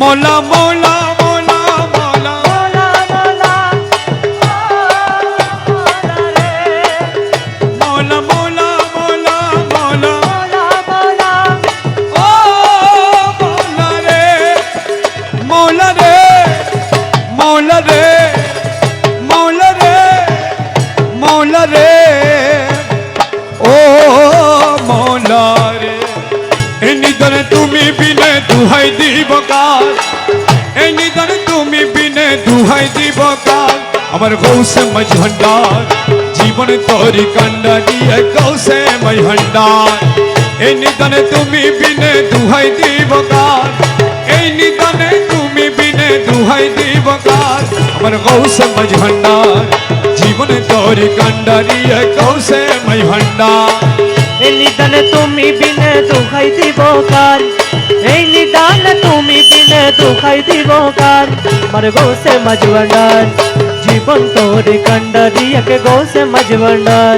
মৌলা মৌলা মৌলা মৌলা মৌলা মৌলা মৌলা মৌলা মৌলা মৌলা মৌলা মৌলা ও মৌলা রে মৌলা রে মৌলা রে মৌলা রে মৌলা রে ও মৌলা রে এই নিদানে তুমি বিনে দুহাই দিব কার এই নিদানে তুমি বিনে দুহাই দিব কার আমার গৌসে মজহন্ডার জীবন তোরি কান্ডারিয়ে গৌসে মজহন্ডার এই নিদানে তুমি বিনে দুহাই দিব কার এই নিদানে তুমি বিনে দুহাই দিব কার আমার গৌসে মজহন্ডার জীবন তোরি কান্ডারিয়ে গৌসে মজহন্ডার এই নিদান তুমি বিনে দুখাই দিব কার এই নিদান তুমি বিনে দুখাই দিব কার আমার গৌসে মজবন্ডার জীবন তোরে কান্ডারিয়াকে গৌসে মজবন্ডার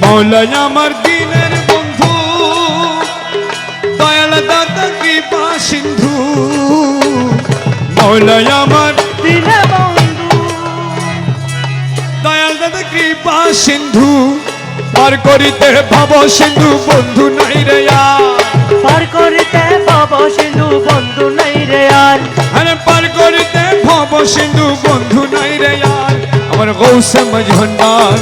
মৌলা আমার দিনের বন্ধু দয়াল দাতা কৃপা সিন্ধু মৌলা আমার দিনে বন্ধু দয়াল দাতা কৃপা সিন্ধু পার করিতে ভাব সিন্ধু বন্ধু নাই রে আর পার করিতে পাব সিন্ধু বন্ধু নাই রে আর আরে পার করিতে ভাব সিন্ধু বন্ধু নাই রে আর আমার গৌসে মজহন্ডার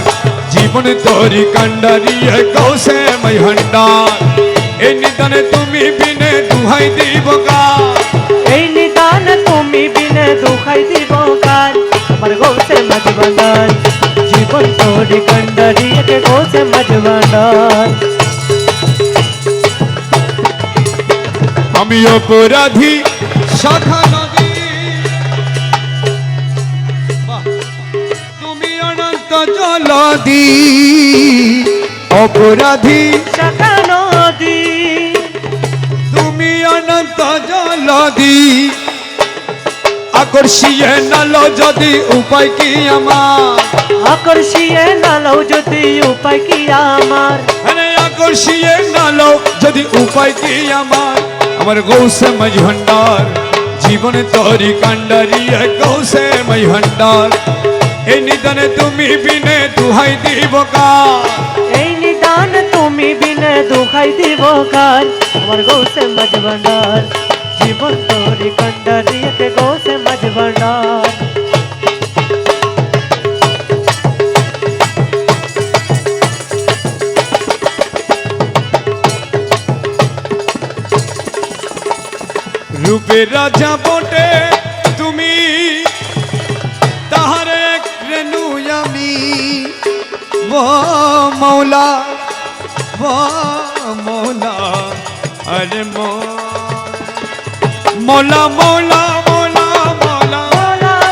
জীবন তোরি কান্ডারিয়ে গৌসে মজহন্ডার এই নিদানে তুমি বিনে দুহাই দিব কার এই নিদান তুমি বিনে দুখাই দিব কার আমার গৌসে মজবন্ডার জীবন তোরে কান্ডারিয়াকে গৌসে মজবন্ডার আমি অপরাধী শাখা নদী বাহ, তুমি অনন্ত জলদি অপরাধী শাখা নদী তুমি অনন্ত জলদি আকর্ষিয়ে নালো যদি উপায় কি আমার আকর্ষিয়ে নালো যদি উপায় কি আমার আরে আকর্ষিয়ে নালো যদি উপায় কি আমার গৌসে মজহন্ডার জীবন তোরি কান্ডারিয়ে গৌসে মজহন্ডার এই নিদানে তুমি বিনে দুহাই দিব কার এই নিদান তুমি বিনে দুখাই দিব কার আমার গৌসে মজবন্ডার জীবন তোরে কান্ডারিয়াকে গৌসে মজবন্ডার রূপে রাজা বটে তুমি তাহার এক রেণু আমি ও মৌলা ও মৌলা আরে মৌলা মৌলা মৌলা মৌলা মৌলা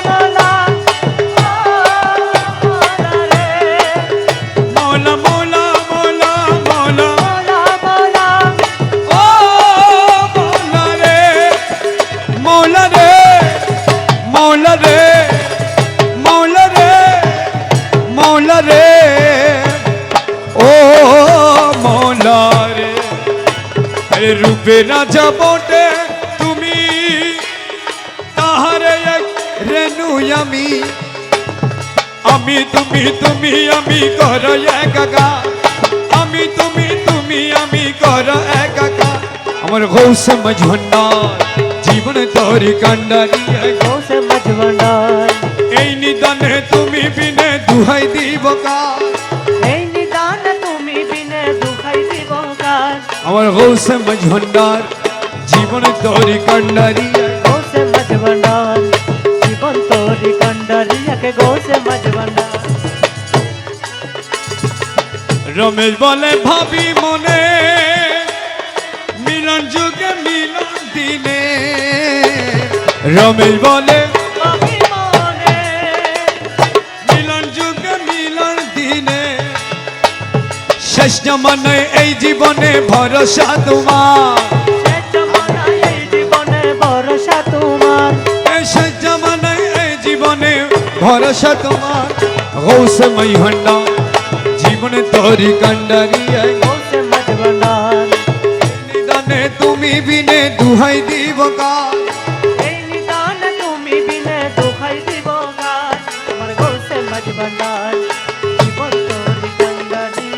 মৌলা মৌলা মৌলা মৌলা মৌলা মৌলা মৌলা ও মৌলা রে মৌলা রে মৌলা রে মৌলা রে মৌলা রে ও মৌলা রে আরে রূপে রাজা বটে তুমি তাহারে এক রেণু আমি আমি তুমি তুমি আমি কর একাকা আমি তুমি তুমি আমি কর একাকা আমার গৌসে মজহন্ডার জীবন তোরি কান্ডারিয়ে গৌসে মজবন্ডার এই নিদানে তুমি বিনে দুহাই দিব কার এই নিদান তুমি বিনে দুখাই দিব কার আমার গৌসে মজহন্ডার জীবন তোরি কান্ডারিয়ে গৌসে মজবন্ডার জীবন তোরে কান্ডারিয়াকে গৌসে মজবন্ডার রমেশ বলে ভাবি মনে মিলন যুগে মিলন দিনে রমেশ বলে ভাবি মনে মিলন যুগে মিলন দিনে শেষ জমানায় এই জীবনে ভরসা তোমার শেষ জমানায় এই জীবনে ভরসা তোমার শেষ ভরসা তোমার গৌসে মহিভান্ডার জীবন তোরি কান্ডারি গৌসে মজবন্ডার নিদানে তুমি বিনে দুহাই দিব কার এই নিদান তুমি বিনে দুখাই দিব কার আমার গৌসে মজবন্ডার জীবন তোরি কান্ডারি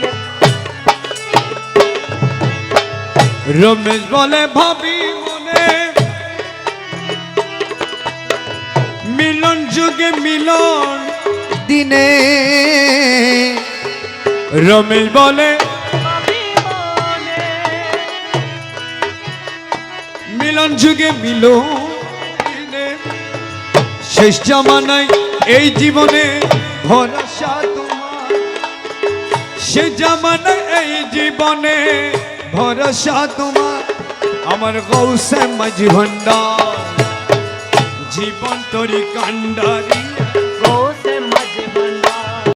রমেশ বলে ভাবি মনে মিলন যুগে মিলন দিনে রমেশ বলে আমি মনে মিলন যুগে মিলন দিনে শেষ জামানায় এই জীবনে ভরসা তোমার শেষ জামানায় এই জীবনে ভরসা তোমার আমার গৌসে মজভান্ডার জীবন তোরি কান্ডারি